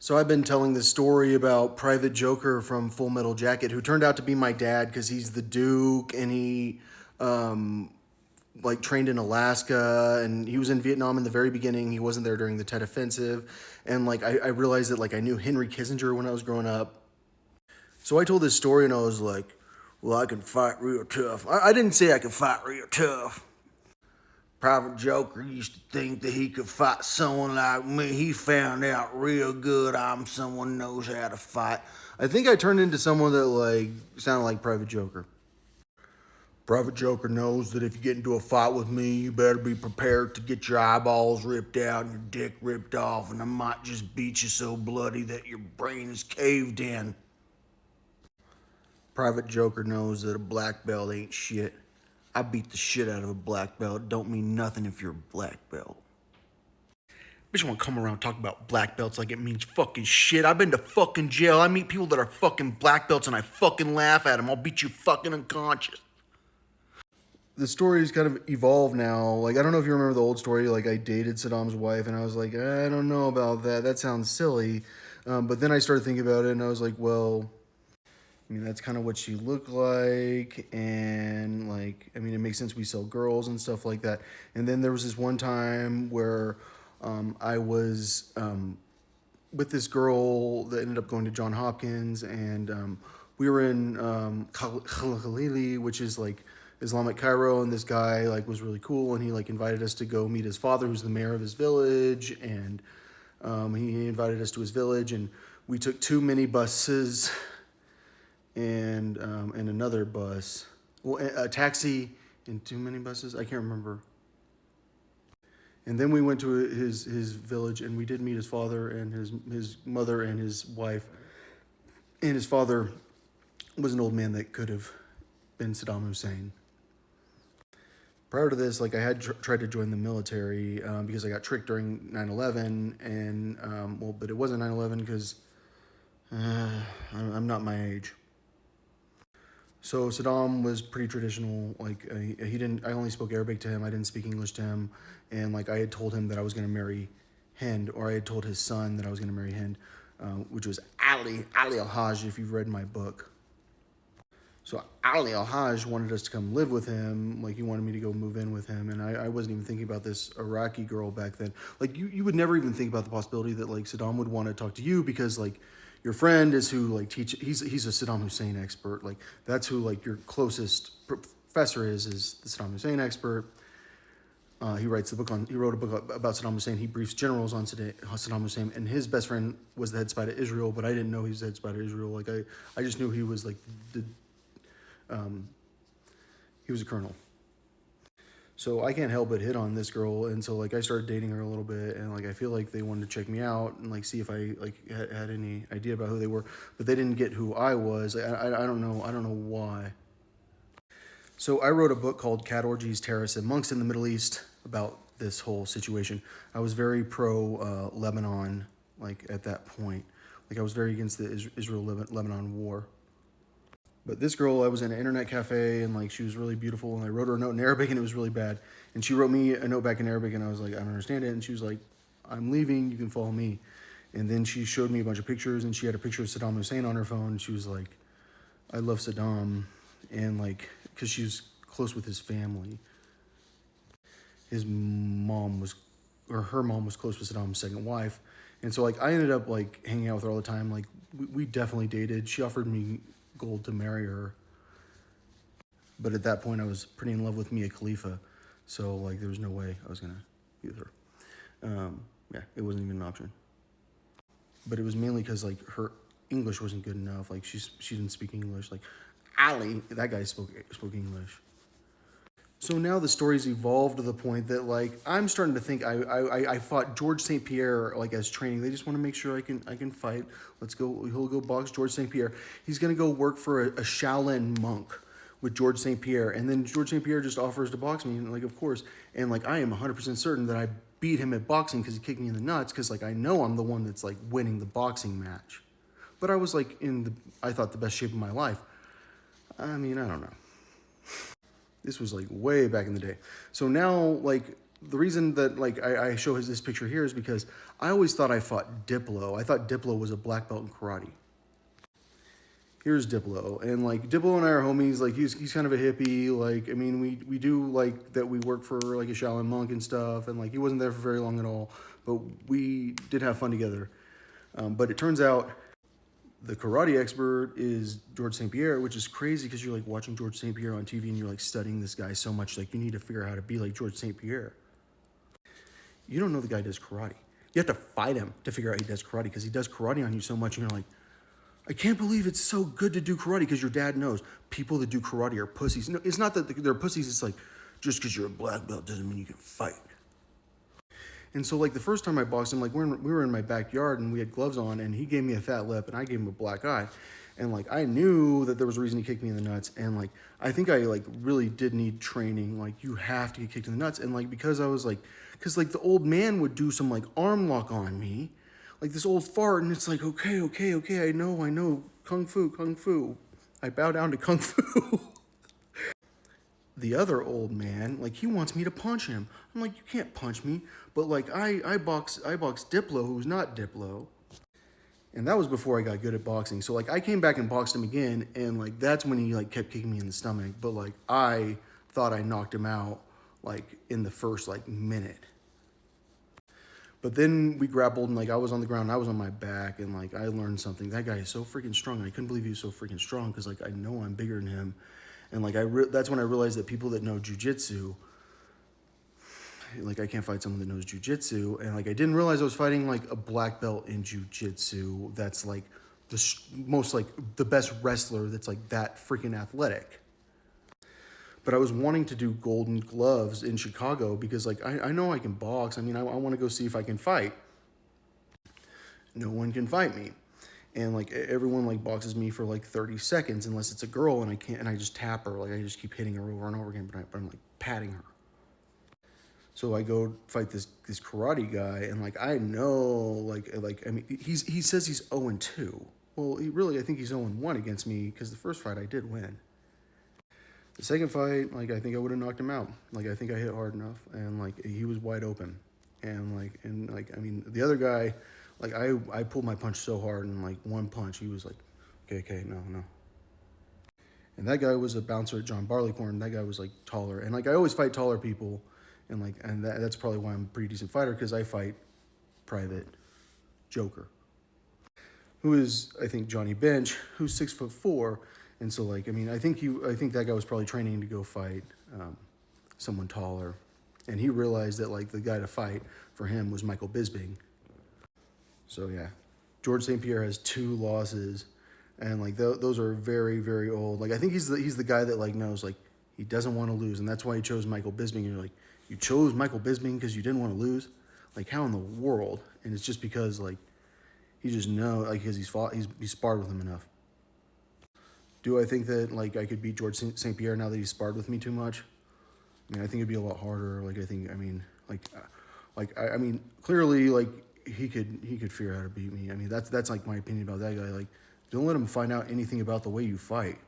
So I've been telling this story about Private Joker from Full Metal Jacket, who turned out to be my dad because he's the Duke and he like trained in Alaska and he was in Vietnam in the very beginning. He wasn't there during the Tet Offensive, and like I realized that like I knew Henry Kissinger when I was growing up. So I told this story and I was like, "Well, I can fight real tough." I didn't say I could fight real tough. Private Joker used to think that he could fight someone like me. He found out real good I'm someone who knows how to fight. I think I turned into someone that like sounded like Private Joker. Private Joker knows that if you get into a fight with me, you better be prepared to get your eyeballs ripped out and your dick ripped off, and I might just beat you so bloody that your brain is caved in. Private Joker knows that a black belt ain't shit. I beat the shit out of a black belt. It don't mean nothing if you're a black belt. Bitch wanna come around talking about black belts like it means fucking shit. I've been to fucking jail. I meet people that are fucking black belts and I fucking laugh at them. I'll beat you fucking unconscious. The story's kind of evolved now. Like, I don't know if you remember the old story. Like, I dated Saddam's wife and I was like, I don't know about that. That sounds silly. But then I started thinking about it and I was like, well, I mean, that's kind of what she looked like, and like, I mean, it makes sense. We sell girls and stuff like that. And then there was this one time where I was with this girl that ended up going to John Hopkins, and we were in Khalili, which is like Islamic Cairo, and this guy like was really cool, and he like invited us to go meet his father, who's the mayor of his village, and he invited us to his village, and we took two minibuses and another bus, well, a taxi and two minibuses. I can't remember. And then we went to his village, and we did meet his father and his mother and his wife. And his father was an old man that could have been Saddam Hussein. Prior to this, like I had tried to join the military because I got tricked during 9/11, and well, but it wasn't 9/11 because I'm not my age. So Saddam was pretty traditional. Like he didn't. I only spoke Arabic to him. I didn't speak English to him. And like I had told him that I was going to marry Hind, or I had told his son that I was going to marry Hind, which was Ali Al-Hajj. If you've read my book. So Ali Al-Hajj wanted us to come live with him. Like he wanted me to go move in with him, and I wasn't even thinking about this Iraqi girl back then. Like you would never even think about the possibility that like Saddam would want to talk to you because like your friend is who like he's a Saddam Hussein expert. Like that's who like your closest professor is the Saddam Hussein expert. He wrote a book about Saddam Hussein. He briefs generals on Saddam Hussein, and his best friend was the head spy to Israel, but I didn't know he was the head spy to Israel. Like I just knew he was like he was a colonel. So I can't help but hit on this girl, and so like I started dating her a little bit, and like I feel like they wanted to check me out and like see if I like had any idea about who they were, but they didn't get who I was. I don't know why. So I wrote a book called Cat Orgies, Terrorists, and Monks in the Middle East about this whole situation. I was very pro Lebanon, like at that point. Like I was very against the Israel-Lebanon war. But this girl, I was in an internet cafe, and like she was really beautiful, and I wrote her a note in Arabic, and it was really bad. And she wrote me a note back in Arabic, and I was like, I don't understand it. And she was like, I'm leaving, you can follow me. And then she showed me a bunch of pictures, and she had a picture of Saddam Hussein on her phone. She was like, I love Saddam, and like, because she was close with his family. His mom was, or her mom was close with Saddam's second wife. And so like, I ended up like hanging out with her all the time. Like we definitely dated. She offered me gold to marry her, but at that point I was pretty in love with Mia Khalifa, so like there was no way I was gonna be with her. Yeah, it wasn't even an option. But it was mainly because like her English wasn't good enough. Like she didn't speak English. Like Ali, that guy spoke English. So now the story's evolved to the point that like I'm starting to think I fought George St. Pierre like as training. They just want to make sure I can fight. Let's go. He'll go box George St. Pierre. He's gonna go work for a Shaolin monk with George St. Pierre, and then George St. Pierre just offers to box me, and like of course, and like I am 100% certain that I beat him at boxing because he kicked me in the nuts because like I know I'm the one that's like winning the boxing match. But I was like I thought the best shape of my life. I mean I don't know. This was like way back in the day. So now like the reason that like I show this picture here is because I always thought I fought Diplo. I thought Diplo was a black belt in karate. Here's Diplo, and like Diplo and I are homies. Like he's kind of a hippie. Like I mean, we do like that. We work for like a Shaolin monk and stuff, and like he wasn't there for very long at all, but we did have fun together. But it turns out the karate expert is George St. Pierre, which is crazy because you're like watching George St. Pierre on TV and you're like studying this guy so much. Like you need to figure out how to be like George St. Pierre. You don't know the guy does karate. You have to fight him to figure out he does karate because he does karate on you so much, and you're like, I can't believe it's so good to do karate because your dad knows people that do karate are pussies. No, it's not that they're pussies. It's like just because you're a black belt doesn't mean you can fight. And so like the first time I boxed him, like we were in my backyard and we had gloves on, and he gave me a fat lip and I gave him a black eye. And like I knew that there was a reason he kicked me in the nuts, and like I think I like really did need training. Like you have to get kicked in the nuts, and like because I was like, because like the old man would do some like arm lock on me, like this old fart, and it's like okay, I know, kung fu. I bow down to kung fu. The other old man, like he wants me to punch him. I'm like, you can't punch me. But like I box Diplo, who's not Diplo. And that was before I got good at boxing. So like I came back and boxed him again, and like that's when he like kept kicking me in the stomach. But like I thought I knocked him out like in the first like minute. But then we grappled, and like I was on the ground, and I was on my back, and like I learned something. That guy is so freaking strong, and I couldn't believe he was so freaking strong because like I know I'm bigger than him, and like that's when I realized that people that know jujitsu, like I can't fight someone that knows jujitsu, and like I didn't realize I was fighting like a black belt in jujitsu. That's like the most like the best wrestler. That's like that freaking athletic. But I was wanting to do golden gloves in Chicago because like I know I can box. I mean, I want to go see if I can fight. No one can fight me. And like everyone like boxes me for like 30 seconds unless it's a girl, and I can't, and I just tap her. Like I just keep hitting her over and over again, but I'm like patting her. So I go fight this karate guy, and like I know like I mean he says he's 0-2. Well, I think he's 0-1 against me because the first fight I did win. The second fight, like I think I would have knocked him out. Like I think I hit hard enough, and like he was wide open, and I mean the other guy, like I pulled my punch so hard, and like one punch he was like, okay, no. And that guy was a bouncer at John Barleycorn. That guy was like taller, and like I always fight taller people, and like that's probably why I'm a pretty decent fighter because I fight Private Joker, who is I think Johnny Bench, who's 6'4". And so, like, I mean, I think that guy was probably training to go fight someone taller, and he realized that like the guy to fight for him was Michael Bisping. So yeah, George St. Pierre has 2 losses, and like those are very, very old. Like I think he's the guy that like knows like he doesn't want to lose, and that's why he chose Michael Bisping. And you're like, you chose Michael Bisping because you didn't want to lose? Like how in the world? And it's just because like he just knows, like because he's sparred with him enough. Do I think that like I could beat George St. Pierre now that he's sparred with me too much? I mean, I think it'd be a lot harder. Like I mean, clearly like he could figure out how to beat me. I mean, that's like my opinion about that guy. Like, don't let him find out anything about the way you fight.